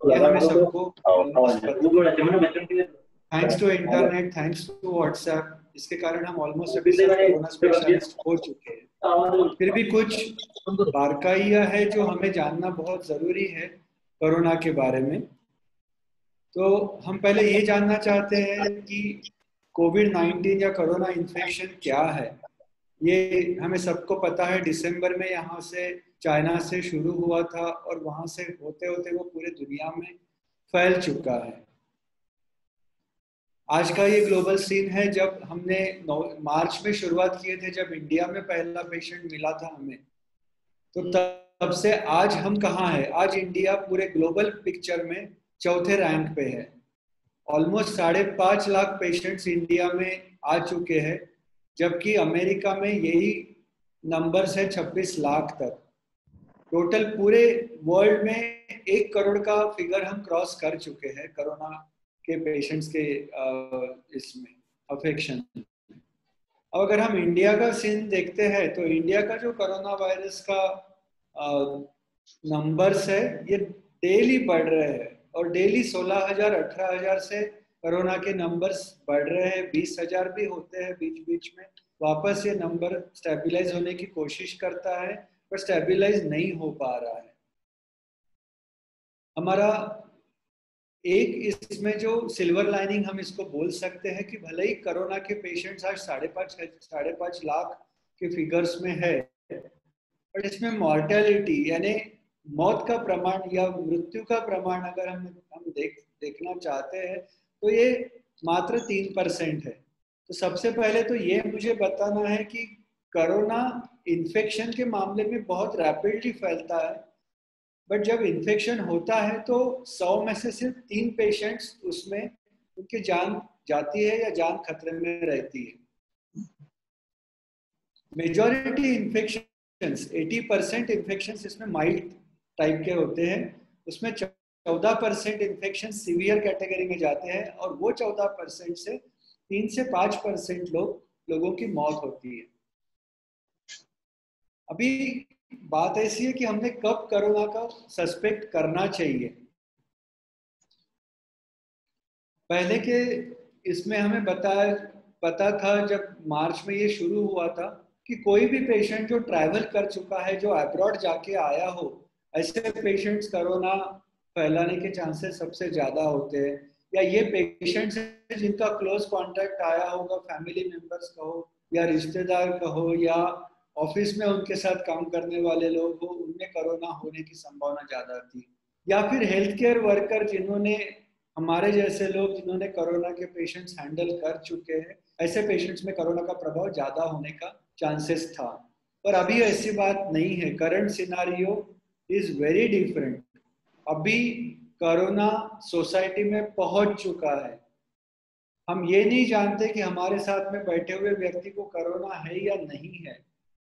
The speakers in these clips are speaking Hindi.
ये हमें सबको ऑलमोस्ट पता, thanks to internet, thanks to WhatsApp, इसके कारण हम ऑलमोस्ट अभी सब कोरोना स्पेशलिस्ट हो चुके हैं। फिर भी कुछ बारकाइयाँ है जो हमें जानना बहुत जरूरी है कोरोना के बारे में। तो हम पहले ये जानना चाहते हैं कि कोविड-19 या कोरोना इन्फेक्शन क्या है। ये हमें सबको पता है, दिसंबर में यहाँ से चाइना से शुरू हुआ था और वहां से होते होते वो पूरे दुनिया में फैल चुका है। आज का ये ग्लोबल सीन है। जब हमने मार्च में शुरुआत किए थे, जब इंडिया में पहला पेशेंट मिला था हमें, तो तब से आज हम कहाँ हैं? आज इंडिया पूरे ग्लोबल पिक्चर में चौथे रैंक पे है। ऑलमोस्ट 5.5 लाख पेशेंट्स इंडिया में आ चुके हैं, जबकि अमेरिका में यही नंबर्स है 26 लाख तक। टोटल पूरे वर्ल्ड में 1 करोड़ का फिगर हम क्रॉस कर चुके हैं कोरोना के पेशेंट्स के इसमें अफेक्शन। अब अगर हम इंडिया का सीन देखते हैं तो इंडिया का जो कोरोना वायरस का नंबर्स है, ये डेली बढ़ रहे हैं और डेली 16,000 18,000 से कोरोना के नंबर्स बढ़ रहे हैं। 20,000 भी होते हैं बीच बीच में। वापस ये नंबर स्टेबलाइज होने की कोशिश करता है, पर स्टेबलाइज नहीं हो पा रहा है। हमारा एक इसमें जो सिल्वर लाइनिंग हम इसको बोल सकते हैं कि भले ही कोरोना के पेशेंट्स आज 5.5 लाख के फिगर्स में है, पर इसमें मॉर्टेलिटी यानी मौत का प्रमाण या मृत्यु का प्रमाण अगर हम देखना चाहते हैं तो ये मात्र 3% है। तो सबसे पहले तो ये मुझे बताना है कि कोरोना इन्फेक्शन के मामले में बहुत रैपिडली फैलता है, बट जब इन्फेक्शन होता है तो 100 में से सिर्फ 3 पेशेंट्स उसमें उनकी जान जाती है या जान खतरे में रहती है। मेजॉरिटी इन्फेक्शंस 80% इन्फेक्शंस इसमें माइल्ड टाइप के होते हैं। उसमें 14% इन्फेक्शन सीवियर कैटेगरी में जाते हैं और वो 14% से 3 से 5% लोगों की मौत होती है। अभी बात ऐसी है कि हमने कब कोरोना का सस्पेक्ट करना चाहिए। पहले के इसमें हमें पता था जब मार्च में ये शुरू हुआ था कि कोई भी पेशेंट जो ट्रैवल कर चुका है, जो अब्रॉड जाके आया हो, ऐसे पेशेंट्स कोरोना फैलाने के चांसेस सबसे ज्यादा होते हैं। या ये पेशेंट्स जिनका क्लोज कांटेक्ट आया होगा, फैमिली मेंबर्स कहो या रिश्तेदार कहो या ऑफिस में उनके साथ काम करने वाले लोग हो, उनमें कोरोना होने की संभावना ज्यादा थी। या फिर हेल्थ केयर वर्कर जिन्होंने, हमारे जैसे लोग जिन्होंने कोरोना के पेशेंट्स हैंडल कर चुके हैं, ऐसे पेशेंट्स में कोरोना का प्रभाव ज्यादा होने का चांसेस था। पर अभी ऐसी बात नहीं है। Current scenario is very different. अभी कोरोना सोसाइटी में पहुंच चुका है। हम ये नहीं जानते कि हमारे साथ में बैठे हुए व्यक्ति को कोरोना है या नहीं है।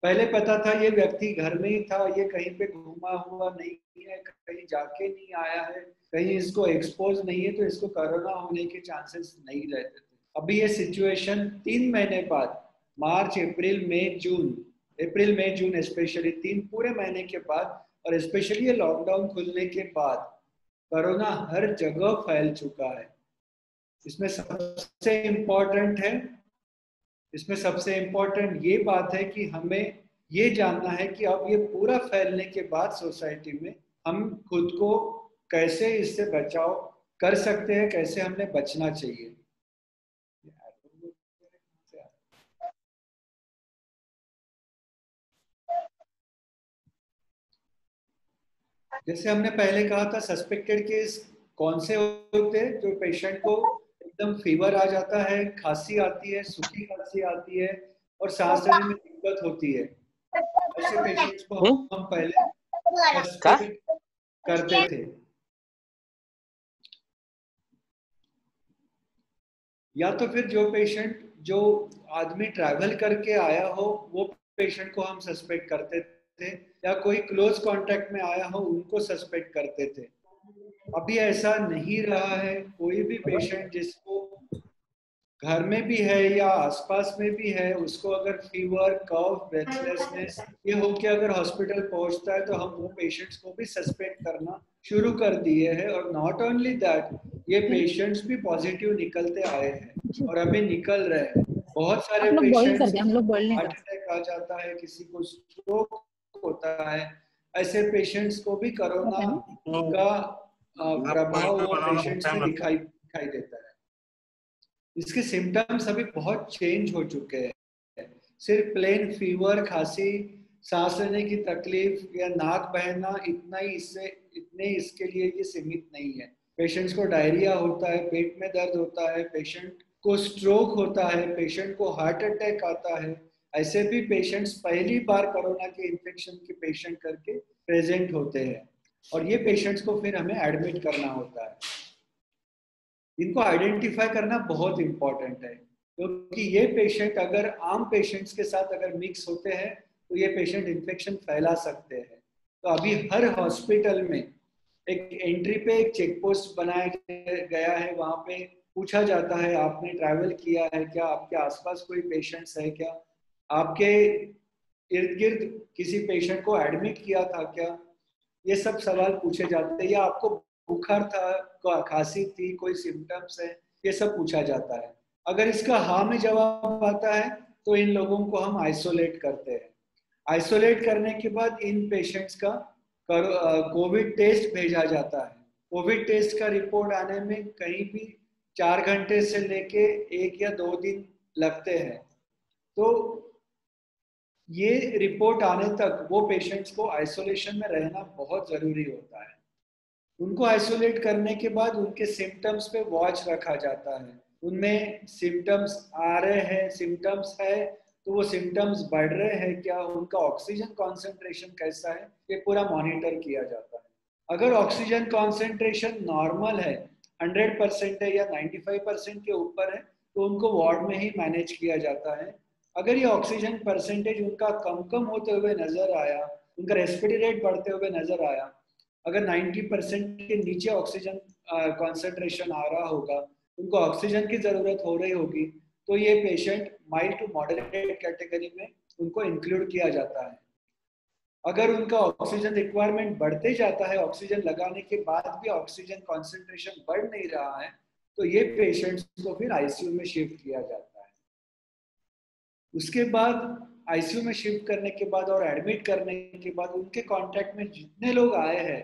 पहले पता था ये व्यक्ति घर में ही था, ये कहीं पे घूमा हुआ नहीं है, कहीं जाके नहीं आया है, कहीं इसको एक्सपोज नहीं है, तो इसको कोरोना होने के चांसेस नहीं रहते थे। अभी ये सिचुएशन 3 महीने बाद, मार्च अप्रैल मई जून स्पेशली 3 पूरे महीने के बाद और स्पेशली ये लॉकडाउन खुलने के बाद कोरोना हर जगह फैल चुका है। इसमें सबसे इम्पोर्टेंट ये बात है कि हमें ये जानना है कि अब ये पूरा फैलने के बाद सोसाइटी में हम खुद को कैसे इससे बचाव कर सकते हैं, कैसे हमें बचना चाहिए। जैसे हमने पहले कहा था, सस्पेक्टेड केस कौन से होते हैं? जो पेशेंट को एकदम फीवर आ जाता है, खांसी आती है, सूखी खांसी आती है और सांस लेने में दिक्कत होती है, ऐसे पेशेंट्स को हम पहले सस्पेक्ट करते थे। या तो फिर जो आदमी ट्रैवल करके आया हो, वो पेशेंट को हम सस्पेक्ट करते थे, या कोई क्लोज कांटेक्ट में आया हो उनको सस्पेक्ट करते थे। अभी ऐसा नहीं रहा है। कोई भी पेशेंट जिसको घर में भी है या आसपास में भी है, उसको अगर फीवर, कफ, ब्रेथलेसनेस ये हो के अगर हॉस्पिटल पहुंचता है तो हम वो पेशेंट्स को भी सस्पेक्ट करना शुरू कर दिए हैं। और नॉट ओनली दैट, ये पेशेंट्स भी पॉजिटिव निकलते आए हैं और अभी निकल रहे हैं। बहुत सारे आप लोग बॉईल कर पेशेंट्स, दिया, हम लोग बॉईल नहीं कर हार्ट अटैक आ जाता है, किसी को स्ट्रोक होता है, ऐसे पेशेंट्स को भी कोरोना का प्रभाव वो पेशेंट्स में दिखाई दिखाई देता है। इसके सिम्टम्स अभी बहुत चेंज हो चुके हैं। सिर्फ प्लेन फीवर, खांसी, सांस लेने की तकलीफ या नाक बहना, इतना ही इसके लिए ये सीमित नहीं है। पेशेंट्स को डायरिया होता है, पेट में दर्द होता है, पेशेंट को स्ट्रोक होता है, पेशेंट को हार्ट अटैक आता है। ऐसे भी पेशेंट्स पहली बार कोरोना के इन्फेक्शन के पेशेंट करके प्रेजेंट होते हैं और ये पेशेंट्स को फिर हमें एडमिट करना होता है। इनको आइडेंटिफाई करना बहुत इंपॉर्टेंट है, क्योंकि ये पेशेंट अगर आम पेशेंट्स के साथ अगर मिक्स होते हैं तो ये पेशेंट इन्फेक्शन फैला सकते हैं। तो अभी हर हॉस्पिटल में एक एंट्री पे एक चेक पोस्ट बनाया गया है। वहां पे पूछा जाता है, आपने ट्रैवल किया है क्या, आपके आसपास कोई पेशेंट्स है क्या, आपके इर्द गिर्द किसी पेशेंट को एडमिट किया था क्या, ये सब सवाल पूछे जाते हैं। या आपको बुखार था, खांसी थी, कोई सिम्टम्स है, ये सब पूछा जाता है। अगर इसका हाँ में जवाब आता है तो इन लोगों को हम आइसोलेट करते हैं। आइसोलेट करने के बाद इन पेशेंट्स का कोविड टेस्ट भेजा जाता है। कोविड टेस्ट का रिपोर्ट आने में कहीं भी 4 घंटे से लेके 1 या 2 दिन लगते हैं। तो ये रिपोर्ट आने तक वो पेशेंट्स को आइसोलेशन में रहना बहुत जरूरी होता है। उनको आइसोलेट करने के बाद उनके सिम्टम्स पे वॉच रखा जाता है। उनमें सिम्टम्स आ रहे हैं, सिम्टम्स है तो वो सिम्टम्स बढ़ रहे हैं क्या, उनका ऑक्सीजन कॉन्सेंट्रेशन कैसा है, ये पूरा मॉनिटर किया जाता है। अगर ऑक्सीजन कॉन्सेंट्रेशन नॉर्मल है, 100% है या 95% के ऊपर है, तो उनको वार्ड में ही मैनेज किया जाता है। अगर ये ऑक्सीजन परसेंटेज उनका कम कम होते हुए नजर आया, उनका रेस्पिरेटरी रेट बढ़ते हुए नजर आया, अगर 90% के नीचे ऑक्सीजन कॉन्सेंट्रेशन आ रहा होगा, उनको ऑक्सीजन की जरूरत हो रही होगी, तो ये patient mild to moderate category में उनको इंक्लूड किया जाता है। अगर उनका ऑक्सीजन रिक्वायरमेंट बढ़ते जाता है, ऑक्सीजन लगाने के बाद भी ऑक्सीजन कॉन्सेंट्रेशन बढ़ नहीं रहा है, तो ये पेशेंट्स को फिर आईसीयू में शिफ्ट किया जाता है। उसके बाद आईसीयू में शिफ्ट करने के बाद और एडमिट करने के बाद उनके कांटेक्ट में जितने लोग आए हैं,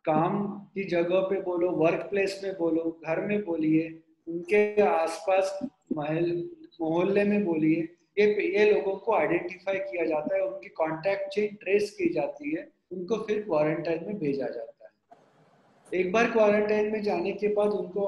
काम की जगह पे बोलो, वर्क प्लेस में बोलो, घर में बोलिए, उनके आसपास मोहल्ले में बोलिए, ये लोगों को आइडेंटिफाई किया जाता है, उनकी कांटेक्ट चेन ट्रेस की जाती है, उनको फिर क्वारंटाइन में भेजा जाता है। एक बार क्वारंटाइन में जाने के बाद उनको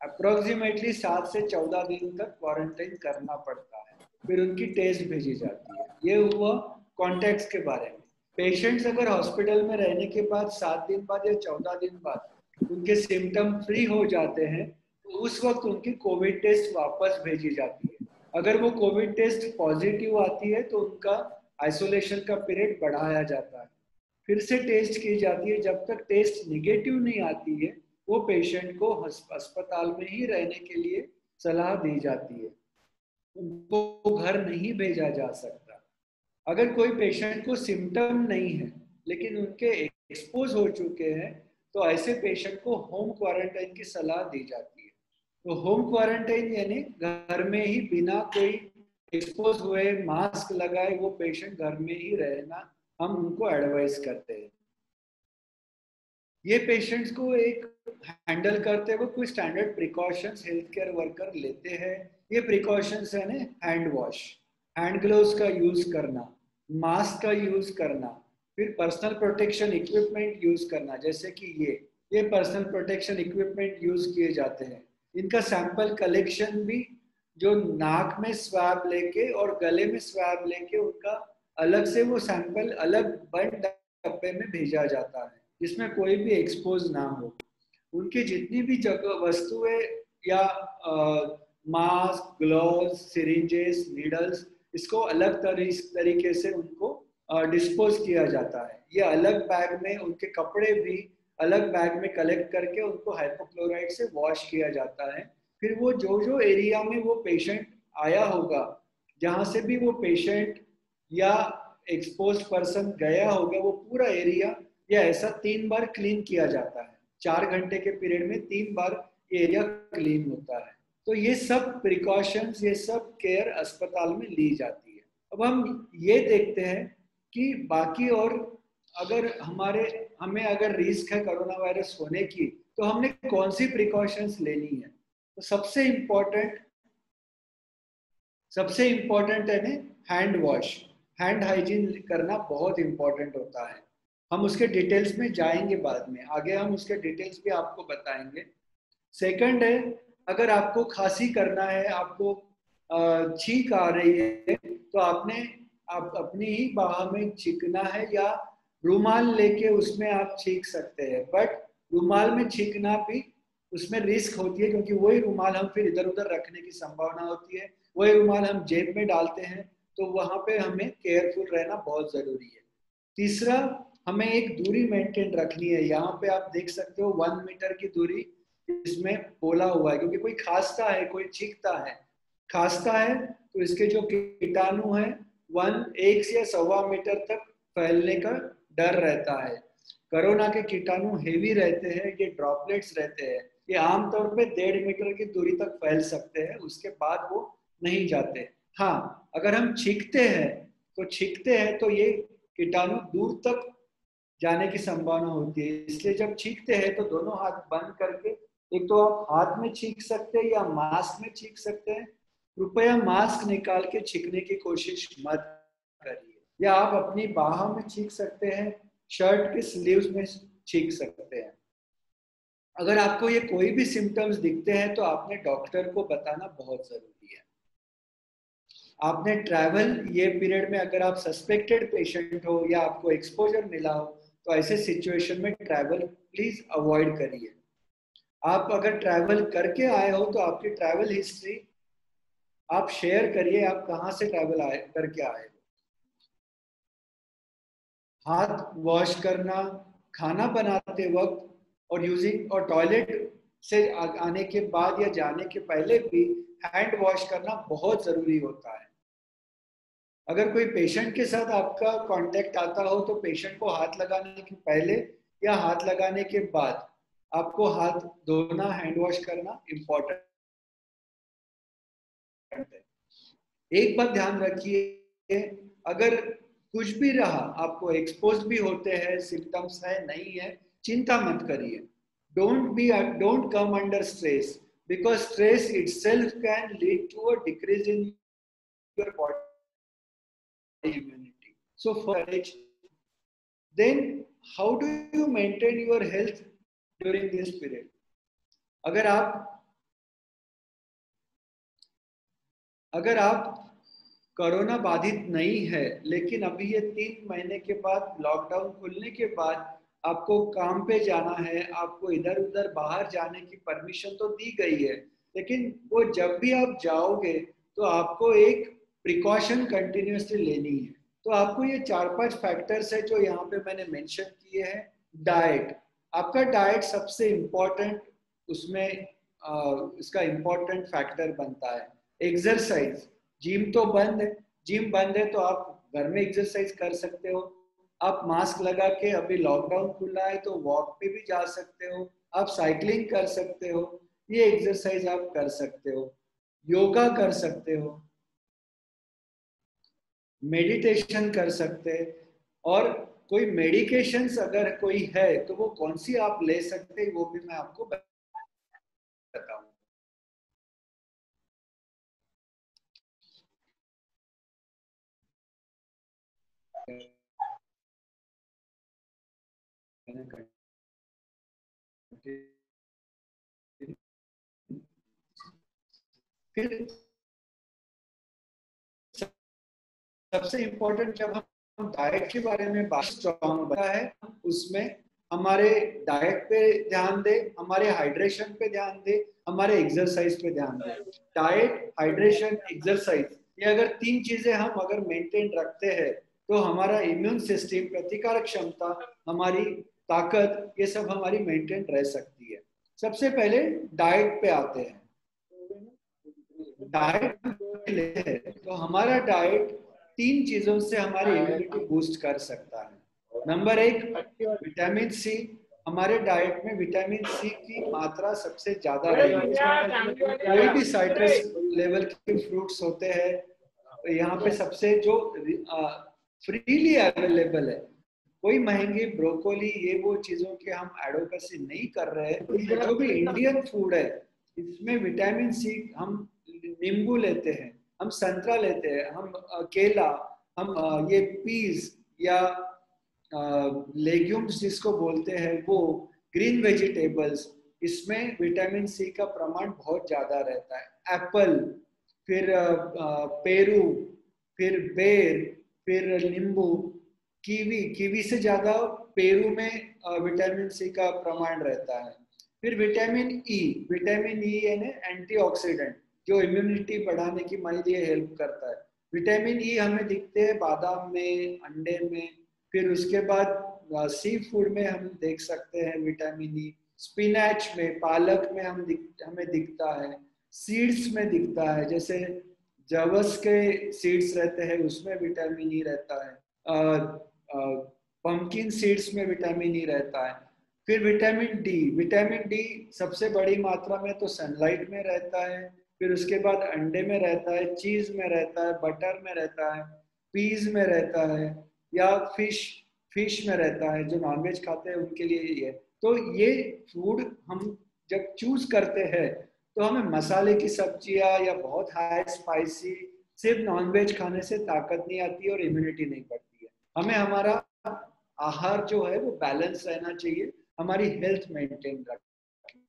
अप्रोक्सीमेटली 7 से 14 दिन तक क्वारंटाइन करना पड़ता है, फिर उनकी टेस्ट भेजी जाती है। ये हुआ कॉन्टेक्ट्स के बारे में। पेशेंट्स अगर हॉस्पिटल में रहने के बाद 7 दिन बाद या 14 दिन बाद उनके सिम्टम फ्री हो जाते हैं, तो उस वक्त उनकी कोविड टेस्ट वापस भेजी जाती है। अगर वो कोविड टेस्ट पॉजिटिव आती है तो उनका आइसोलेशन का पीरियड बढ़ाया जाता है, फिर से टेस्ट की जाती है। जब तक टेस्ट निगेटिव नहीं आती है, वो पेशेंट को अस्पताल में ही रहने के लिए सलाह दी जाती है, उनको घर नहीं भेजा जा सकता। अगर कोई पेशेंट को सिम्टम नहीं है लेकिन उनके एक्सपोज हो चुके हैं, तो ऐसे पेशेंट को होम क्वारंटाइन की सलाह दी जाती है। तो होम क्वारंटाइन यानी घर में ही बिना कोई एक्सपोज हुए, मास्क लगाए वो पेशेंट घर में ही रहना हम उनको एडवाइस करते हैं। ये पेशेंट्स को एक हैंडल करते हुए कोई standard precautions health care worker लेते हैं। ये प्रिकॉशंस है ना, हैंड वॉश, हैंड ग्लोव्स का यूज करना, मास्क का यूज करना, फिर पर्सनल प्रोटेक्शन इक्विपमेंट यूज करना, जैसे कि ये पर्सनल प्रोटेक्शन इक्विपमेंट यूज किए जाते हैं। इनका सैंपल कलेक्शन भी, जो नाक में स्वैब लेके और गले में स्वैब लेके उनका अलग से वो सैंपल अलग बंद डब्बे में भेजा जाता है, जिसमें कोई भी एक्सपोज ना हो। उनकी जितनी भी जगह वस्तुएं या मास्क, ग्लोव्स, सिरिंजेस, नीडल्स, इसको अलग तरीके से उनको डिस्पोज किया जाता है। ये अलग बैग में, उनके कपड़े भी अलग बैग में कलेक्ट करके उनको हाइपोक्लोराइड से वॉश किया जाता है। फिर वो जो जो एरिया में वो पेशेंट आया होगा, जहाँ से भी वो पेशेंट या एक्सपोज पर्सन गया होगा, वो पूरा एरिया या ऐसा 3 बार क्लीन किया जाता है। 4 घंटे के पीरियड में 3 बार ये एरिया क्लीन होता है। तो ये सब प्रिकॉशंस, ये सब केयर अस्पताल में ली जाती है। अब हम ये देखते हैं कि बाकी, और अगर हमें अगर रिस्क है कोरोना वायरस होने की, तो हमने कौन सी प्रिकॉशंस लेनी है। तो सबसे इम्पोर्टेंट है ना हैंड वॉश, हैंड हाइजीन करना बहुत इम्पोर्टेंट होता है। हम उसके डिटेल्स में जाएंगे बाद में, आगे हम उसके डिटेल्स भी आपको बताएंगे। सेकंड है, अगर आपको खांसी करना है, आपको छींक आ रही है, तो आप अपनी ही बाह में छींकना है, या रुमाल लेके उसमें आप छींक सकते हैं। बट रुमाल में छींकना भी, उसमें रिस्क होती है, क्योंकि वही रुमाल हम फिर इधर उधर रखने की संभावना होती है, वही रुमाल हम जेब में डालते हैं, तो वहां पे हमें केयरफुल रहना बहुत जरूरी है। तीसरा, हमें एक दूरी मेंटेन रखनी है। यहाँ पे आप देख सकते हो 1 मीटर की दूरी इसमें बोला हुआ है, क्योंकि कोई खांसता है, कोई खांसता है, तो इसके जो कीटाणु है 1 से 1.25 मीटर तक फैलने का डर रहता है। कोरोना के कीटाणु हेवी रहते हैं, ये ड्रॉपलेट्स रहते हैं, ये आमतौर पे 1.5 मीटर की दूरी तक फैल सकते हैं, उसके बाद वो नहीं जाते। हाँ, अगर हम छींकते हैं तो ये कीटाणु दूर तक जाने की संभावना होती है। इसलिए जब छींकते हैं तो दोनों हाथ बंद करके, एक तो आप हाथ में छींक सकते हैं या मास्क में छींक सकते हैं। कृपया मास्क निकाल के छींकने की कोशिश मत करिए, या आप अपनी बाह में छींक सकते हैं, शर्ट के स्लीव्स में छींक सकते हैं। अगर आपको ये कोई भी सिम्टम्स दिखते हैं तो आपने डॉक्टर को बताना बहुत जरूरी है। आपने ट्रैवल ये पीरियड में, अगर आप सस्पेक्टेड पेशेंट हो या आपको एक्सपोजर मिला हो, तो ऐसे सिचुएशन में ट्रैवल प्लीज अवॉइड करिए। आप अगर ट्रैवल करके आए हो तो आपकी ट्रैवल हिस्ट्री आप शेयर करिए, आप कहाँ से ट्रैवल करके आए हो। हाथ वॉश करना खाना बनाते वक्त, और टॉयलेट से आने के बाद या जाने के पहले भी हैंड वॉश करना बहुत जरूरी होता है। अगर कोई पेशेंट के साथ आपका कांटेक्ट आता हो तो पेशेंट को हाथ लगाने के पहले या हाथ लगाने के बाद आपको हाथ धोना, हैंड वॉश करना इम्पोर्टेंट है। एक बात ध्यान रखिए, अगर कुछ भी रहा, आपको एक्सपोज भी होते हैं, सिम्टम्स है नहीं है, चिंता मत करिए। Don't come under stress, because stress itself can lead to a decrease in your body immunity. So for courage, then how do you maintain your health during this period? अगर आप कोरोना बाधित नहीं है, लेकिन अभी ये 3 महीने के बाद, लॉकडाउन खुलने के बाद आपको काम पे जाना है, आपको इधर उधर बाहर जाने की परमिशन तो दी गई है, लेकिन वो जब भी आप जाओगे तो आपको एक प्रिकॉशन कंटिन्यूसली लेनी है। तो आपको ये 4-5 फैक्टर्स है जो यहाँ पे मैंने मेंशन किए हैं। डाइट, आपका डाइट सबसे इम्पोर्टेंट, उसमें इसका इम्पोर्टेंट फैक्टर बनता है। एक्सरसाइज, जिम बंद है तो आप घर में एक्सरसाइज कर सकते हो। आप मास्क लगा के, अभी लॉकडाउन खुला है तो वॉक पे भी जा सकते हो, आप साइकिलिंग कर सकते हो, ये एक्सरसाइज आप कर सकते हो, योगा कर सकते हो, मेडिटेशन कर सकते हैं। और कोई मेडिकेशंस अगर कोई है तो वो कौन सी आप ले सकते हैं, वो भी मैं आपको बताऊंगा। फिर सबसे इम्पोर्टेंट, जब हम डाइट के बारे में बात स्ट्रॉन्ग बता है, उसमें हमारे डाइट पे ध्यान दे, हमारे हाइड्रेशन पे ध्यान दे, हमारे एक्सरसाइज पे ध्यान दे। डाइट, हाइड्रेशन, एक्सरसाइज, ये अगर 3 चीजें हम अगर मेंटेन रखते हैं तो हमारा इम्यून सिस्टम, प्रतिकारक क्षमता, हमारी ताकत, ये सब हमारी मेंटेन रह सकती है। सबसे पहले डाइट पे आते हैं। डाइट तो हमारा डाइट 3 चीजों से हमारी इम्यूनिटी बूस्ट कर सकता है। Number 1 vitamin C. हमारे डाइट में विटामिन सी की मात्रा सबसे ज्यादा रहेगी। कोई भी साइट्रस लेवल के फ्रूट्स होते हैं यहाँ पे सबसे जो फ्रीली अवेलेबल है, कोई महंगी ब्रोकोली ये वो चीजों के हम एडवोकेसी नहीं कर रहे हैं। जो भी इंडियन फूड है इसमें विटामिन सी, हम नींबू लेते हैं, हम संतरा लेते हैं, हम केला, हम ये पीस या लेग्यूम्स जिसको बोलते हैं वो, ग्रीन वेजिटेबल्स, इसमें विटामिन सी का प्रमाण बहुत ज्यादा रहता है। एप्पल, फिर पेरू, फिर बेर, फिर नींबू, कीवी, कीवी से ज्यादा पेरू में विटामिन सी का प्रमाण रहता है। फिर विटामिन ई, विटामिन ई यानी एंटीऑक्सीडेंट जो इम्यूनिटी बढ़ाने की हमारे लिए हेल्प करता है। विटामिन ई हमें दिखते हैं बादाम में, अंडे में, फिर उसके बाद सी फूड में हम देख सकते हैं विटामिन ई, स्पिनच में, पालक में हमें दिखता है, सीड्स में दिखता है, जैसे जवस के सीड्स रहते हैं उसमें विटामिन ई रहता है, पंपकिन सीड्स में विटामिन ई रहता है। फिर विटामिन डी, विटामिन डी सबसे बड़ी मात्रा में तो सनलाइट में रहता है, फिर उसके बाद अंडे में रहता है, चीज में रहता है, बटर में रहता है, पीज में रहता है, या फिश में रहता है। जो नॉनवेज खाते हैं उनके लिए ये है। तो ये फूड हम जब चूज करते हैं तो हमें मसाले की सब्जियां या बहुत हाई स्पाइसी सिर्फ नॉनवेज खाने से ताकत नहीं आती और इम्यूनिटी नहीं बढ़ती है। हमें हमारा आहार जो है वो बैलेंस रहना चाहिए, हमारी हेल्थ मेंटेन रखें।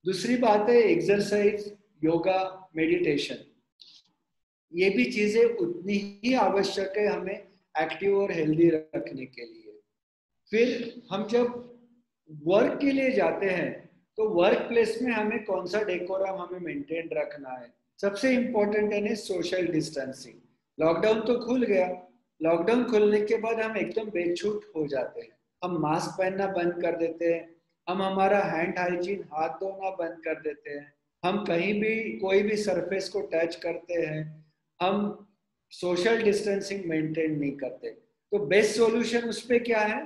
दूसरी बात है एक्सरसाइज, योगा, मेडिटेशन। ये भी चीजें उतनी ही आवश्यक है हमें एक्टिव और हेल्दी रखने के लिए। फिर हम जब वर्क के लिए जाते हैं तो वर्क प्लेस में हमें कौन सा डेकोरम हमें मेंटेन रखना है। सबसे इंपॉर्टेंट है सोशल डिस्टेंसिंग। लॉकडाउन तो खुल गया, लॉकडाउन खुलने के बाद हम एकदम बेछूट हो जाते हैं, हम मास्क पहनना बंद कर देते हैं, हम हमारा हैंड हाइजीन, हाथ धोना बंद कर देते हैं, हम कहीं भी कोई भी सरफेस को टच करते हैं, हम सोशल डिस्टेंसिंग मेंटेन नहीं करते। तो बेस्ट सॉल्यूशन उस पे क्या है?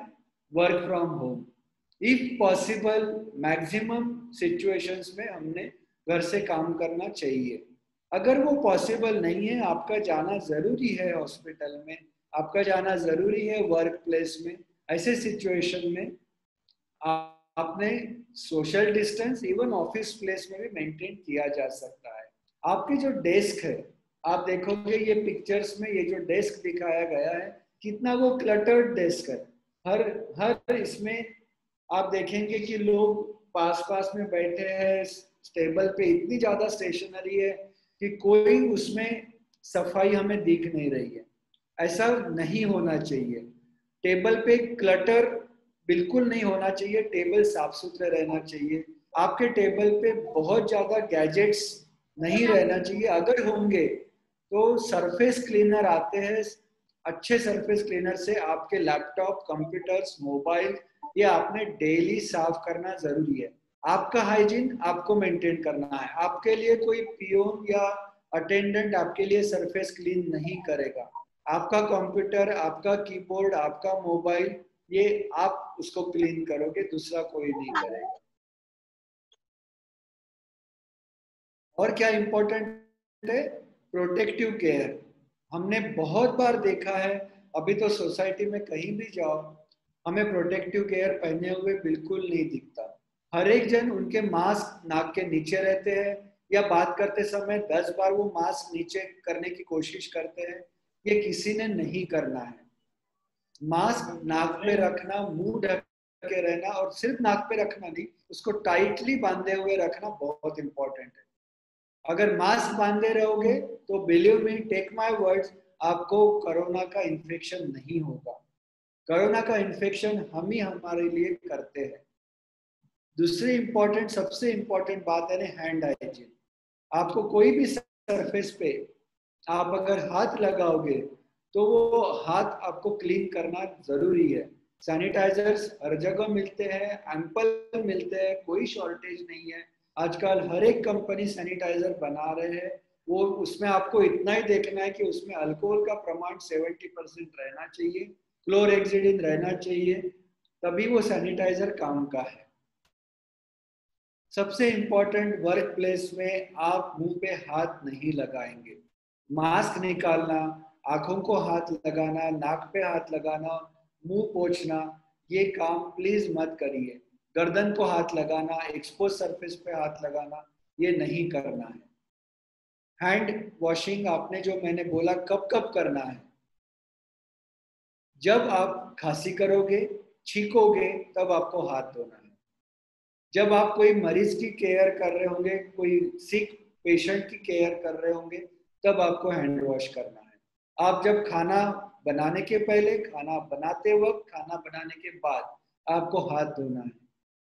Work from home. If possible maximum situations में हमने घर से काम करना चाहिए। अगर वो पॉसिबल नहीं है, आपका जाना जरूरी है हॉस्पिटल में, आपका जाना जरूरी है वर्क प्लेस में, ऐसे सिचुएशन में आपने social distance even office place में भी मेंटेन किया जा सकता है। आपकी जो डेस्क है, आप देखोगे ये पिक्चर्स में ये जो डेस्क दिखाया गया है कितना वो क्लटर्ड डेस्क है। हर इसमें आप देखेंगे कि लोग पास पास में बैठे हैं, टेबल पे इतनी ज्यादा स्टेशनरी है कि कोई उसमें सफाई हमें दिख नहीं रही है। ऐसा नहीं होना चाहिए। टेबल पे क्लटर बिल्कुल नहीं होना चाहिए, टेबल साफ सुथरे रहना चाहिए। आपके टेबल पे बहुत ज्यादा गैजेट्स नहीं रहना चाहिए, अगर होंगे तो सरफेस क्लीनर आते हैं, अच्छे सरफेस क्लीनर से आपके लैपटॉप, कंप्यूटर्स, मोबाइल ये आपने डेली साफ करना जरूरी है। आपका हाइजीन आपको मेंटेन करना है, आपके लिए कोई पियोन या अटेंडेंट आपके लिए सरफेस क्लीन नहीं करेगा। आपका कंप्यूटर, आपका कीबोर्ड, आपका मोबाइल ये आप उसको क्लीन करोगे, दूसरा कोई नहीं करेगा। और क्या इंपॉर्टेंट है? Protective care. हमने बहुत बार देखा है, अभी तो सोसाइटी में कहीं भी जाओ हमें प्रोटेक्टिव केयर पहने हुए बिल्कुल नहीं दिखता। हर एक जन उनके मास्क नाक के नीचे रहते हैं या बात करते समय 10 बार वो मास्क नीचे करने की कोशिश करते हैं। ये किसी ने नहीं करना है। मास्क नाक पे रखना, मुंह ढक के रहना, और सिर्फ नाक पे रखना नहीं, उसको टाइटली बांधे हुए रखना बहुत इंपॉर्टेंट है। अगर मास्क बांधे रहोगे तो believe me, take my words, आपको कोरोना का इन्फेक्शन नहीं होगा। कोरोना का इन्फेक्शन हम ही हमारे लिए करते हैं। दूसरी इंपॉर्टेंट, सबसे इंपॉर्टेंट बात है हैंड हाइजीन। आपको कोई भी सरफेस पे आप अगर हाथ लगाओगे तो वो हाथ आपको क्लीन करना जरूरी है। सैनिटाइजर्स हर जगह मिलते हैं, एम्पल मिलते हैं, कोई शॉर्टेज नहीं है। आजकल हर एक कंपनी सैनिटाइजर बना रहे हैं, वो उसमें आपको इतना ही देखना है कि उसमें अल्कोहल का प्रमाण 70% रहना चाहिए। क्लोरहेक्सिडिन रहना चाहिए, तभी वो सैनिटाइजर काम का है। सबसे इंपॉर्टेंट, वर्क प्लेस में आप मुंह पे हाथ नहीं लगाएंगे। मास्क निकालना, आंखों को हाथ लगाना, नाक पे हाथ लगाना, मुंह पोंछना, ये काम प्लीज मत करिए। गर्दन को हाथ लगाना, एक्सपोज सरफेस पे हाथ लगाना, ये नहीं करना है। हैंड वॉशिंग आपने जो मैंने बोला कब कब करना है, जब आप खांसी करोगे, छींकोगे, तब आपको हाथ धोना है। जब आप कोई मरीज की केयर कर रहे होंगे, कोई सिक पेशेंट की केयर कर रहे होंगे, तब आपको हैंड वॉश करना है। आप जब खाना बनाने के पहले, खाना बनाते वक्त, खाना बनाने के बाद आपको हाथ धोना है।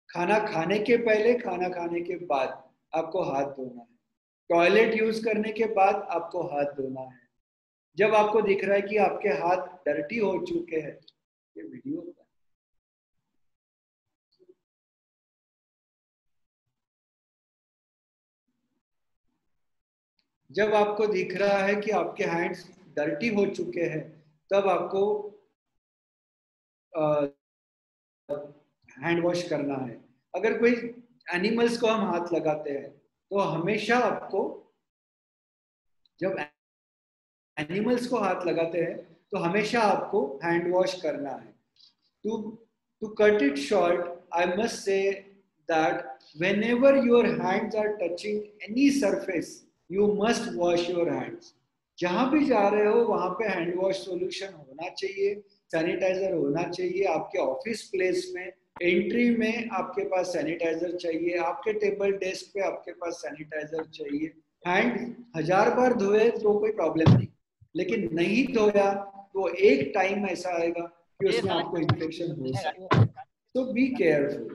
खाना खाने के पहले, खाना खाने के बाद आपको हाथ धोना है। टॉयलेट यूज करने के बाद आपको हाथ धोना है। जब आपको दिख रहा है कि आपके हाथ डर्टी हो चुके हैं, ये वीडियो जब आपको दिख रहा है कि आपके हैंड्स डर्टी हो चुके हैं, तब आपको हैंड वॉश करना है। अगर कोई एनिमल्स को हम हाथ लगाते हैं, तो हमेशा आपको, जब एनिमल्स को हाथ लगाते हैं, तो हमेशा आपको हैंड वॉश करना है। To cut it short, I must say that whenever your hands are touching any surface, you must wash your hands. जहां भी जा रहे हो वहां पे हैंड वॉश सॉल्यूशन होना चाहिए, सैनिटाइजर होना चाहिए। आपके ऑफिस प्लेस में एंट्री में आपके पास सैनिटाइजर चाहिए, आपके टेबल डेस्क पे आपके पास सैनिटाइजर चाहिए। हैंड 1000 बार धोए तो कोई प्रॉब्लम नहीं, लेकिन नहीं धोया तो एक टाइम ऐसा आएगा कि उसमें आपको इन्फेक्शन हो सकता है। तो बी केयरफुल।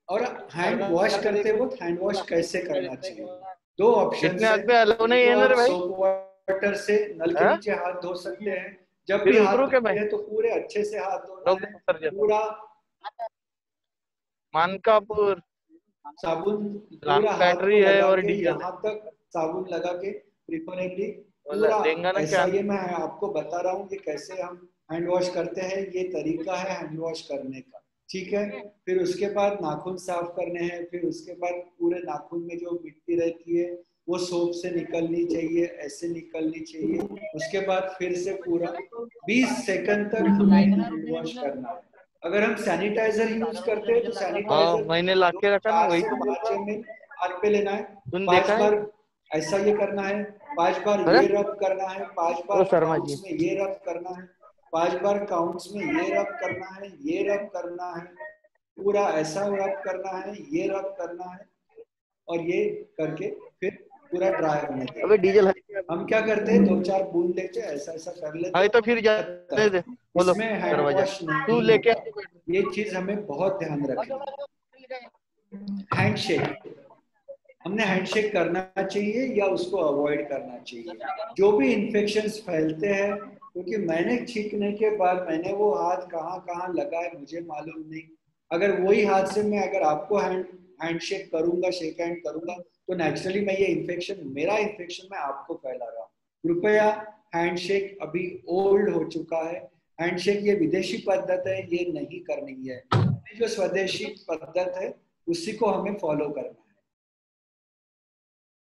और हैंड वॉश करते वक्त हैंड वॉश कैसे करना चाहिए, दो ऑप्शन है। नहीं तो है आप भाई, सोप वाटर से नल के नीचे हाथ धो सकते हैं। जब भी फिर हाथ उतरू के धोते मैं हैं तो पूरे अच्छे से हाथ धोना है, पूरा मानकापुर साबुन, लॉन्ग पूरा हाथ को बैटरी है लगा और के डीजल है। यहाँ तक साबुन लगा के, प्रिफरेबली बोला पूरा देंगे ना ऐसा। क्या? ये मैं आपको बता रहा हूँ कि कैसे हम हैंड वॉश करते हैं, ये तरीका है हैंड वॉश करने का, ठीक है। फिर उसके बाद नाखून साफ करने हैं, फिर उसके बाद पूरे नाखून में जो मिट्टी रहती है वो सोप से निकलनी चाहिए, ऐसे निकलनी चाहिए। उसके बाद फिर से पूरा 20 सेकंड तक हमें हैंड वॉश करना है। अगर हम सैनिटाइजर यूज करते हैं तो हाँ, सैनिटाइजर मैंने ला दो के रखा ना, 4 वही से तो बोल 5 रहा हूँ। ml हाथ पे लेना है। तुम 5 देखा है? बार ऐसा ये करना है, 5 बार अरे ये रब करना है, 5 ओ बार शर्मा जी, काउंट्स में ये रब करना है, 5 बार काउंट्स में ये रब करना है, ये रब करना है, पूरा ऐसा रब करना है, ये रब करना है, और ये करके फिर पूरा ड्राई होने देना अबे है। डीजल है हम क्या करते हैं, 2-4 बूंद लेके ऐसा ऐसा कर लेते है हैं, तो फिर जा दे दे। खत्म। बोलो इसमें हैंड दरवाजा वॉश तू नहीं लेके होता। ये चीज हमें बहुत ध्यान रखनी है। हैंडशेक, हमने हैंडशेक करना चाहिए या उसको अवॉइड करना चाहिए। जो भी इन्फेक्शंस फैलते हैं, क्योंकि मैंने छींकने के बाद मैंने वो हाथ कहाँ कहाँ लगाए मुझे मालूम नहीं। अगर वही हाथ से मैं अगर आपको हैंडशेक करूंगा, शेक हैंड करूंगा, तो नेचुरली मैं ये इन्फेक्शन, मेरा इन्फेक्शन मैं आपको फैला रहा हूँ। कृपया, हैंडशेक अभी ओल्ड हो चुका है। हैंडशेक ये विदेशी पद्धत है, ये नहीं करनी है। जो स्वदेशी पद्धत है उसी को हमें फॉलो करना है।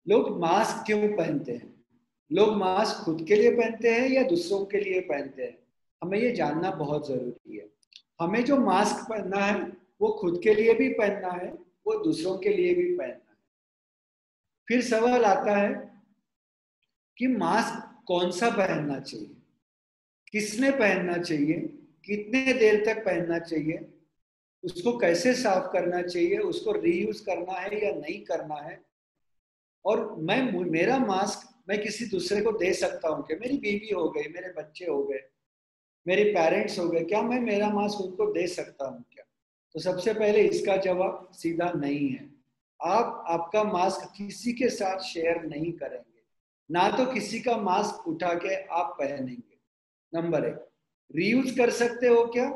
लोग मास्क क्यों पहनते हैं? लोग मास्क खुद के लिए पहनते हैं या दूसरों के लिए पहनते हैं? हमें ये जानना बहुत जरूरी है। हमें जो मास्क पहनना है वो खुद के लिए भी पहनना है, वो दूसरों के लिए भी पहनना है। फिर सवाल आता है कि मास्क कौन सा पहनना चाहिए, किसने पहनना चाहिए, कितने देर तक पहनना चाहिए, उसको कैसे साफ करना चाहिए, उसको रीयूज करना है या नहीं करना है। और मेरा मास्क मैं किसी दूसरे को दे सकता हूँ क्या? मेरी बीवी हो गई, मेरे बच्चे हो गए, मेरे पेरेंट्स हो गए, क्या मैं मेरा मास्क उनको दे सकता हूँ क्या? तो सबसे पहले इसका जवाब सीधा नहीं है। आप आपका मास्क किसी के साथ शेयर नहीं करेंगे, ना तो किसी का मास्क उठा के आप पहनेंगे। नंबर 1, रीयूज कर सकते हो क्या?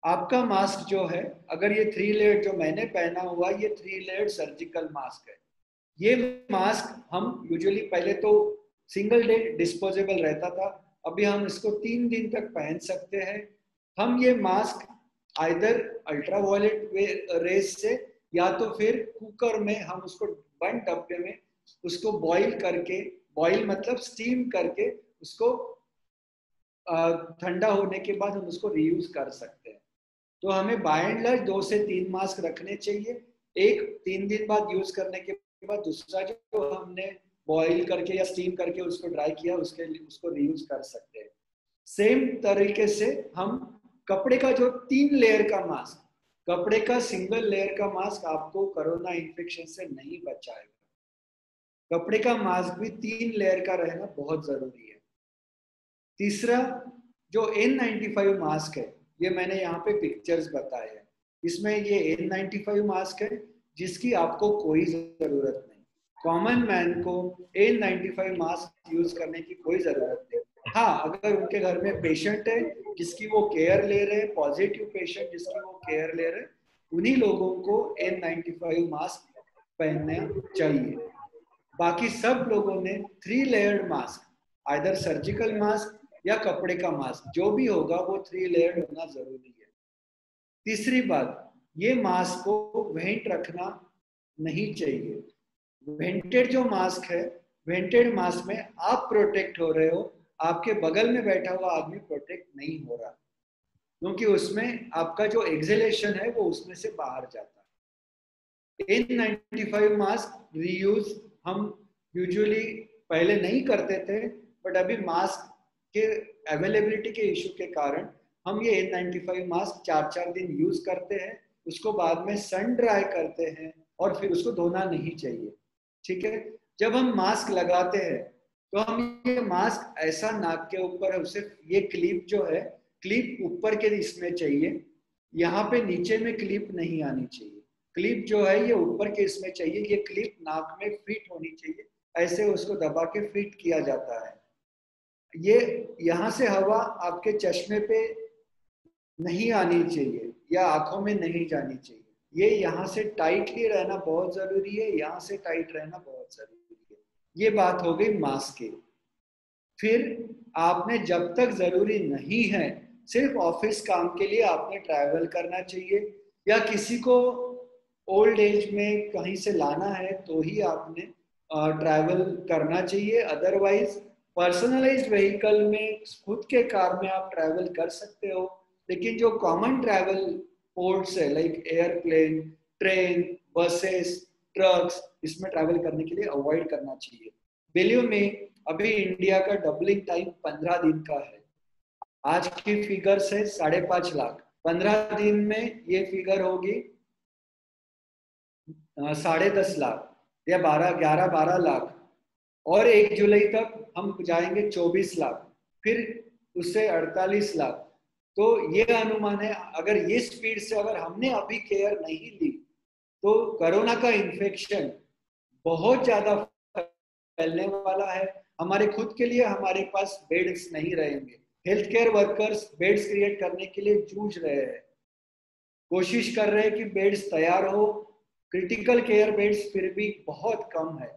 आपका मास्क जो है, अगर ये 3 लेयर जो मैंने पहना हुआ, ये 3 लेयर सर्जिकल मास्क है। ये मास्क हम यूजुअली पहले तो सिंगल डे डिस्पोजेबल रहता था, अभी हम इसको 3 दिन तक पहन सकते हैं। हम ये मास्क आइदर अल्ट्रावायलेट रेस से या तो फिर कुकर में हम उसको बंद डब्बे में उसको बॉईल करके, बॉईल मतलब स्टीम करके उसको ठंडा होने के बाद हम उसको रीयूज कर सकते हैं। तो हमें बाय एंड लार्ज 2 से 3 मास्क रखने चाहिए। एक 3 दिन बाद यूज करने के बाद दूसरा जो हमने बॉईल करके या स्टीम करके उसको ड्राई किया उसको रीयूज कर सकते हैं। सेम तरीके से हम कपड़े का जो 3 लेयर का मास्क, कपड़े का सिंगल लेयर का मास्क आपको कोरोना इन्फेक्शन से नहीं बचाएगा। कपड़े का मास्क भी 3 लेयर का रहना बहुत जरूरी है। तीसरा जो N95 मास्क है, ये मैंने यहाँ पे पिक्चर्स बताए हैं। इसमें ये N95 मास्क है जिसकी आपको कोई जरूरत नहीं, कॉमन मैन को N95 मास्क यूज करने की कोई जरूरत नहीं। हाँ, अगर उनके घर में पेशेंट है जिसकी वो केयर ले रहे हैं, पॉजिटिव पेशेंट जिसकी वो केयर ले रहे हैं, उन्हीं लोगों को N95 मास्क पहनना चाहिए। बाकी सब लोगों ने 3 layered mask, either surgical mask या कपड़े का मास्क, जो भी होगा वो 3 लेयर्ड होना जरूरी है। तीसरी बात, ये मास्क को वेंट रखना नहीं चाहिए। वेंटेड जो मास्क है, वेंटेड मास्क में आप प्रोटेक्ट हो रहे हो, आपके बगल में बैठा हुआ आदमी प्रोटेक्ट नहीं हो रहा, क्योंकि उसमें आपका जो एक्सेलेशन है वो उसमें से बाहर जाता है। N95 मास्क रीयूज हम यूजुअली पहले नहीं करते थे, बट अभी मास्क के अवेलेबिलिटी के इशू के कारण हम ये N95 मास्क 4-4 दिन यूज करते हैं, उसको बाद में सन ड्राई करते हैं और फिर उसको धोना नहीं चाहिए। ठीक है, जब हम मास्क लगाते हैं तो हम ये मास्क ऐसा नाक के ऊपर, सिर्फ ये क्लिप जो है, क्लिप ऊपर के इसमें चाहिए, यहाँ पे नीचे में क्लिप नहीं आनी चाहिए। क्लिप जो है ये ऊपर के इसमें चाहिए, ये क्लिप नाक में फिट होनी चाहिए, ऐसे उसको दबा के फिट किया जाता है। ये यहाँ से हवा आपके चश्मे पे नहीं आनी चाहिए या आंखों में नहीं जानी चाहिए। ये यहाँ से टाइटली रहना बहुत जरूरी है, यहाँ से टाइट रहना बहुत जरूरी है। ये बात हो गई मास्क की। फिर आपने जब तक जरूरी नहीं है, सिर्फ ऑफिस काम के लिए आपने ट्रैवल करना चाहिए या किसी को ओल्ड एज में कहीं से लाना है तो ही आपने ट्रैवल करना चाहिए। अदरवाइज पर्सनलाइज्ड व्हीकल में, खुद के कार में आप ट्रैवल कर सकते हो, लेकिन जो कॉमन ट्रैवल पोर्ट्स है like airplane, train, buses, trucks, इसमें ट्रैवल करने के लिए अवॉइड करना चाहिए। बिलीव में अभी इंडिया का डबलिंग टाइम 15 दिन का है। आज की फिगर है 5.5 लाख, 15 दिन में ये फिगर होगी 10.5 लाख या 12 लाख, और 1 जुलाई तक हम जाएंगे 24 लाख, फिर उससे 48 लाख। तो ये अनुमान है, अगर ये स्पीड से अगर हमने अभी केयर नहीं ली तो कोरोना का इन्फेक्शन बहुत ज्यादा फैलने वाला है। हमारे खुद के लिए हमारे पास बेड्स नहीं रहेंगे। Health care workers beds create करने के लिए जूझ रहे हैं, कोशिश कर रहे हैं कि बेड्स तैयार हो, क्रिटिकल केयर बेड्स फिर भी बहुत कम है।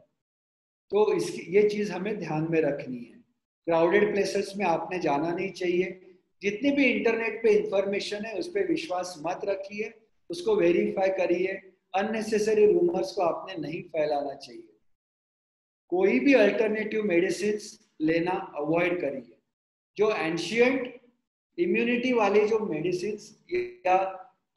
तो इसकी ये चीज हमें ध्यान में रखनी है। क्राउडेड प्लेसेस में आपने जाना नहीं चाहिए। जितनी भी इंटरनेट पे इंफॉर्मेशन है उस पर विश्वास मत रखिए, उसको वेरीफाई करिए। अननेसेसरी रूमर्स को आपने नहीं फैलाना चाहिए। कोई भी अल्टरनेटिव मेडिसिन लेना अवॉइड करिए। जो एंशियंट इम्यूनिटी वाली जो मेडिसिन या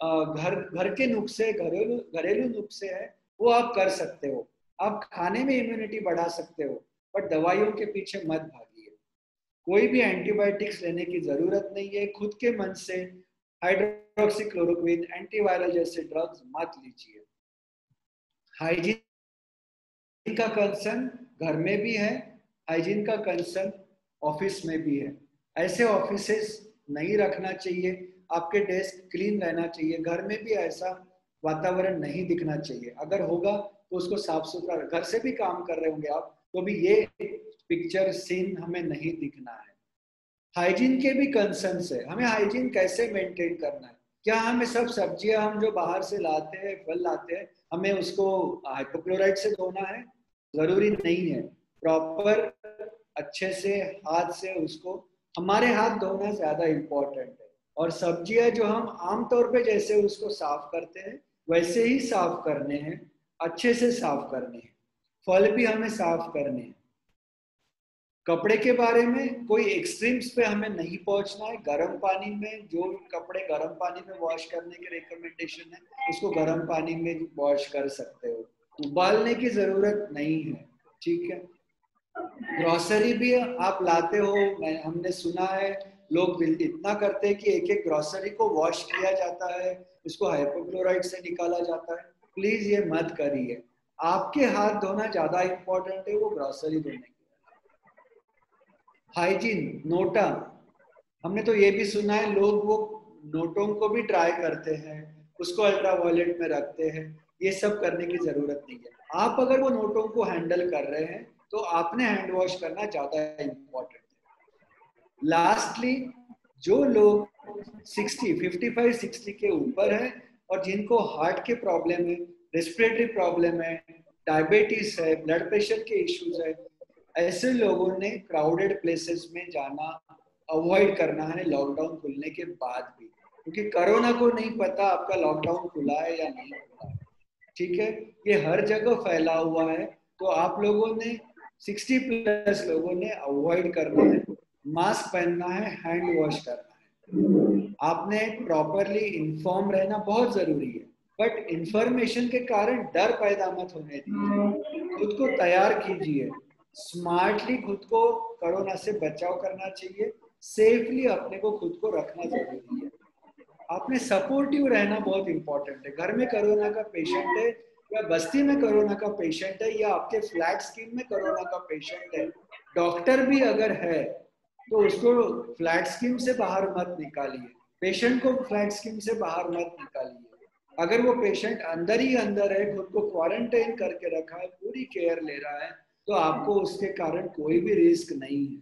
घर के नुस्खे, घरेलू नुस्खे है, वो आप कर सकते हो। आप खाने में इम्यूनिटी बढ़ा सकते हो, बट दवाइयों के पीछे मत भागिए। कोई भी एंटीबायोटिक्स लेने की जरूरत नहीं है। खुद के मन से हाइड्रोक्सीक्लोरोक्विन, एंटीवायरल जैसे ड्रग्स मत लीजिए। हाइजीन का कंसर्न घर में भी है, हाइजीन का कंसर्न ऑफिस में भी है। ऐसे ऑफिसेस नहीं रखना चाहिए। आपके डेस्क क्लीन रहना चाहिए। घर में भी ऐसा वातावरण नहीं दिखना चाहिए। अगर होगा तो उसको साफ सुथरा, घर से भी काम कर रहे होंगे आप तो भी ये पिक्चर सीन हमें नहीं दिखना है। हाइजीन के भी कंसर्न्स है। हमें हाइजीन कैसे मेंटेन करना है? क्या हमें सब सब्जियां हम जो बाहर से लाते हैं, फल लाते हैं, हमें उसको हाइपोक्लोराइड से धोना है? जरूरी नहीं है। प्रॉपर अच्छे से हाथ से उसको, हमारे हाथ धोना ज्यादा इम्पोर्टेंट है। और सब्जियां जो हम आमतौर पे जैसे उसको साफ करते हैं वैसे ही साफ करने हैं, अच्छे से साफ करने हैं। फल भी हमें साफ करने हैं। कपड़े के बारे में कोई एक्सट्रीम्स पे हमें नहीं पहुंचना है। गर्म पानी में, जो कपड़े गर्म पानी में वॉश करने के रिकमेंडेशन है उसको गर्म पानी में वॉश कर सकते हो, उबालने की जरूरत नहीं है। ठीक है। ग्रोसरी भी आप लाते हो, हमने सुना है लोग इतना करते हैं कि एक एक ग्रोसरी को वॉश किया जाता है, इसको हाइपोक्लोराइड से निकाला जाता है। प्लीज ये मत करिए। आपके हाथ धोना ज्यादा इंपॉर्टेंट है वो ग्रोसरी धोने के। हाइजीन, नोटा, हमने तो ये भी सुना है लोग वो नोटों को भी ट्राई करते हैं, उसको अल्ट्रावायलेट में रखते हैं। ये सब करने की जरूरत नहीं है। आप अगर वो नोटों को हैंडल कर रहे हैं तो आपने हैंड वॉश करना ज्यादा इंपॉर्टेंट है। लास्टली, जो लोग 55-60 के ऊपर है और जिनको हार्ट के प्रॉब्लम है, रेस्पिरेटरी प्रॉब्लम है, डायबिटीज है, ब्लड प्रेशर के इश्यूज है, ऐसे लोगों ने क्राउडेड प्लेसेस में जाना अवॉइड करना है लॉकडाउन खुलने के बाद भी, क्योंकि कोरोना को नहीं पता आपका लॉकडाउन खुला है या नहीं खुला है। ठीक है। ये हर जगह फैला हुआ है। तो आप लोगों ने, 60+ लोगों ने अवॉइड करना है, मास्क पहनना है, हैंड वॉश करना है। आपने प्रॉपरली इन्फॉर्म रहना बहुत जरूरी है, बट इंफॉर्मेशन के कारण डर पैदा मत होने दीजिए। खुद को तैयार कीजिए, स्मार्टली खुद को कोरोना से बचाव करना चाहिए। सेफली अपने को खुद को रखना जरूरी है। आपने सपोर्टिव रहना बहुत इंपॉर्टेंट है। घर में कोरोना का पेशेंट है या बस्ती में कोरोना का पेशेंट है या आपके फ्लैट स्कीम में कोरोना का पेशेंट है, डॉक्टर भी अगर है तो उसको फ्लैट स्कीम से बाहर मत निकालिए, पेशेंट को फ्लैट स्कीम से बाहर मत निकालिए। अगर वो पेशेंट अंदर ही अंदर है, खुद को क्वारंटाइन करके रखा है, पूरी केयर ले रहा है, तो आपको उसके कारण कोई भी रिस्क नहीं है।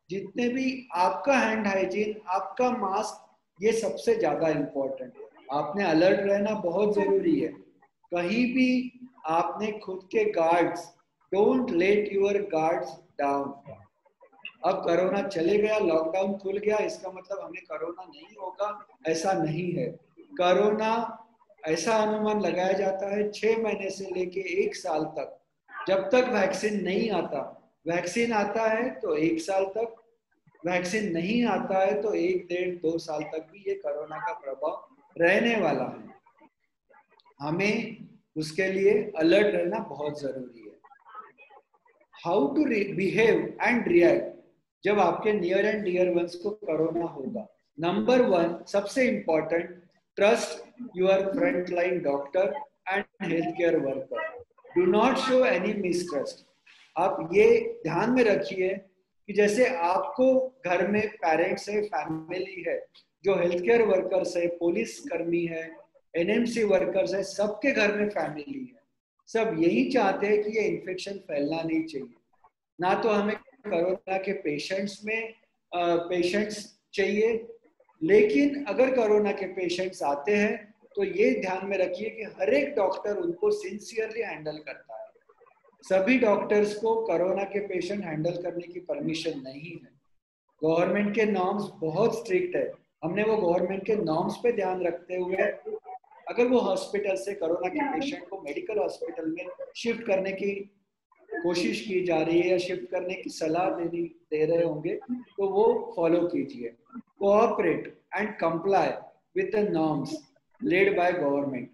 जितने भी आपका हैंड हाइजीन, आपका मास्क, ये सबसे ज्यादा इंपॉर्टेंट है। आपने अलर्ट रहना बहुत जरूरी है। कहीं भी आपने खुद के guards, don't let your guards down. अब कोरोना चले गया, लॉकडाउन खुल गया, इसका मतलब हमें कोरोना नहीं होगा, ऐसा नहीं है। कोरोना, ऐसा अनुमान लगाया जाता है 6 महीने से लेके 1 साल तक, जब तक वैक्सीन नहीं आता। वैक्सीन आता है तो 1 साल तक, वैक्सीन नहीं आता है तो 1, 1.5, 2 साल तक भी ये कोरोना का प्रभाव रहने वाला है। हमें उसके लिए अलर्ट रहना बहुत जरूरी है। How to behave and react जब आपके नियर एंड डियर वंस को कोरोना होगा। नंबर 1 सबसे important, trust your front line doctor and health care worker. Do not show any mistrust. आप ये ध्यान में रखिए कि जैसे आपको घर में पेरेंट्स है, फैमिली है, जो हेल्थ केयर वर्कर्स है, पुलिस कर्मी है, एनएमसी वर्कर्स है, सबके घर में फैमिली है। सब यही चाहते हैं कि ये इन्फेक्शन फैलना नहीं चाहिए। ना तो हमें कोरोना के पेशेंट्स चाहिए, लेकिन अगर कोरोना के पेशेंट्स आते हैं तो ये ध्यान में रखिए कि हर एक डॉक्टर उनको सिंसियरली हैंडल करता है। सभी डॉक्टर्स को कोरोना के पेशेंट हैंडल करने की परमिशन नहीं है। गवर्नमेंट के नॉर्म्स बहुत स्ट्रिक्ट है। हमने वो गवर्नमेंट के नॉर्म्स पे ध्यान रखते हुए, अगर वो हॉस्पिटल से कोरोना के पेशेंट को मेडिकल हॉस्पिटल में शिफ्ट करने की कोशिश की जा रही है या शिफ्ट करने की सलाह दे रहे होंगे तो वो फॉलो कीजिए। Cooperate and comply with the norms led by government.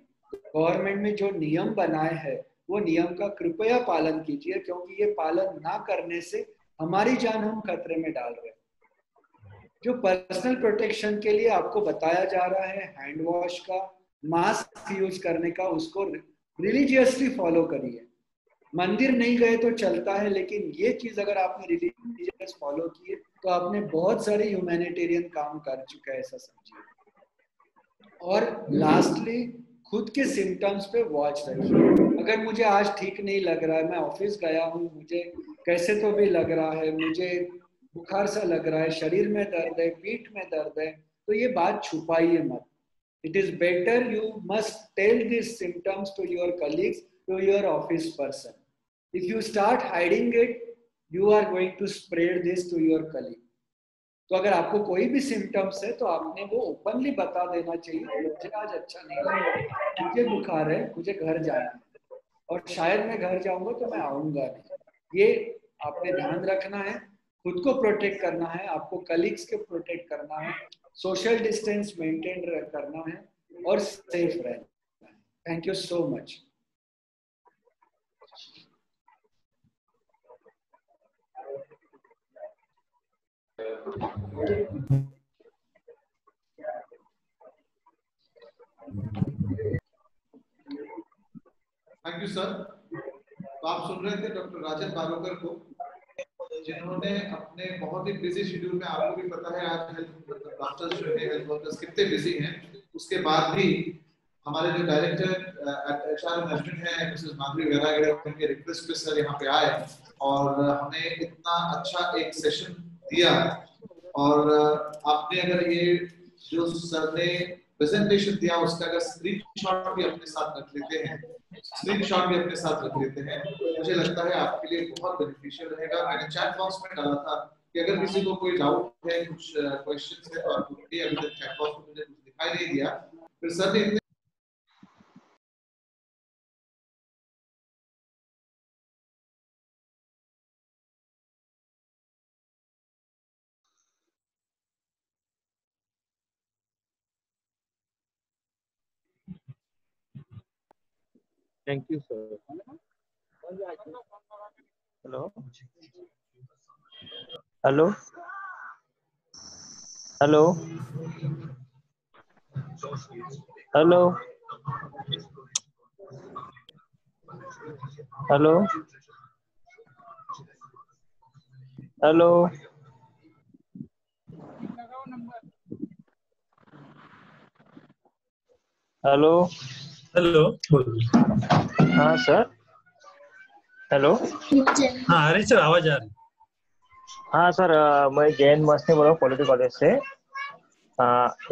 Government में जो नियम बनाए हैं वो नियम का कृपया पालन कीजिए, क्योंकि ये पालन ना करने से हमारी जान हम खतरे में डाल रहे हैं। जो पर्सनल प्रोटेक्शन के लिए आपको बताया जा रहा है, हैंड वॉश का, मास्क यूज करने का, उसको रिलीजियसली फॉलो करिए। मंदिर नहीं गए तो चलता है, लेकिन ये चीज अगर आपने रिलीजियस फॉलो किए तो आपने बहुत सारे ह्यूमैनिटेरियन काम कर चुका है, ऐसा समझिए। और लास्टली, खुद के सिम्टम्स पे वॉच रखिए। अगर मुझे आज ठीक नहीं लग रहा है, मैं ऑफिस गया हूँ, मुझे कैसे तो भी लग रहा है, मुझे बुखार सा लग रहा है, शरीर में दर्द है, पीठ में दर्द है, तो ये बात छुपाइए मत। It is better you must tell these symptoms to your colleagues, to your office person. If you start hiding it, you are going to spread this to your colleague. तो अगर आपको कोई भी सिम्टम्स है तो आपने वो ओपनली बता देना चाहिए, मुझे आज अच्छा नहीं लग रहा, मुझे बुखार है, मुझे घर जाना है और शायद मैं घर जाऊंगा तो मैं आऊंगा नहीं। ये आपने ध्यान रखना है, खुद को प्रोटेक्ट करना है, आपको कलीग्स को प्रोटेक्ट करना है, सोशल डिस्टेंस मेंटेन करना है और सेफ रहना है। Thank you so much. Thank you sir. तो आप सुन रहे थे डॉक्टर राजन बारोकर को, जिन्होंने अपने बहुत ही बिजी शेड्यूल में, आपको भी पता है आज डॉक्टर्स जो है हेल्थ वर्कर्स कितने बिजी हैं, उसके बाद भी हमारे जो डायरेक्टर एचआर मैनेजमेंट है मिसेस माधुरी वेरागड़े, उनके रिक्वेस्ट पे सर यहाँ पे आए और हमें इतना अच्छा एक सेशन दिया। और आपने अगर ये जो सर ने प्रेजेंटेशन दिया उसका अगर स्क्रीनशॉट भी अपने साथ रख लेते हैं, मुझे लगता है आपके लिए बहुत बेनिफिशियल रहेगा। मैंने चैट बॉक्स में डाला था कि अगर किसी को कोई डाउट है, कुछ क्वेश्चंस है तो आप पूछिए। अभी तक चैट बॉक्स में मुझे कुछ दिखाई नहीं दिया। फिर सर ने thank you sir. Hello hello hello hello hello hello hello hello. हाँ सर, हेलो। हाँ आ रही सर, आवाज आ रही। हाँ सर, मैं जैन मस्ती बोल रहा हूँ पॉलिटिकल कॉलेज से।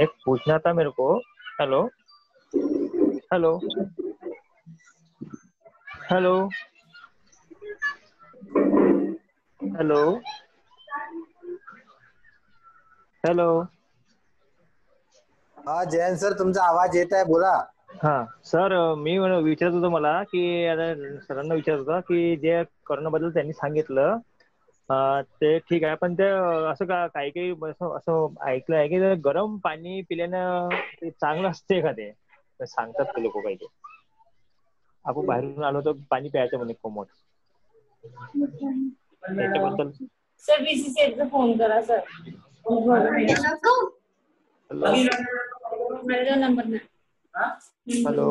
एक पूछना था मेरे को। Hello hello hello hello hello. हा जयंत सर, तुमचा आवाज येत आहे, बोला. हा सर, मी विचारत होतो मला की आता सरांना विचारत होता की जे कोरोना बद्दल त्यांनी सांगितलं ते ठीक आहे, पण ते असं काही काही असं ऐकलं आहे की गरम पाणी पिल्यानं ते चांगलं असते का? ते सांगतात ते लोक काही. ते आपण बाहेरून आलो तर पाणी प्यायचं म्हणे कोमट, त्याच्याबद्दल. सर बीसीसीआयचा फोन करा सर. नंबर नाही. Hello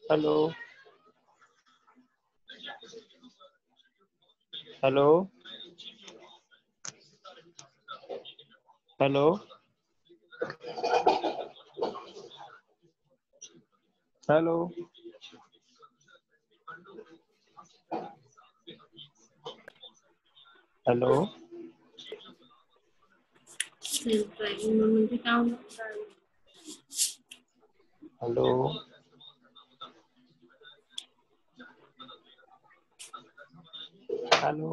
hello hello hello hello hello hello hello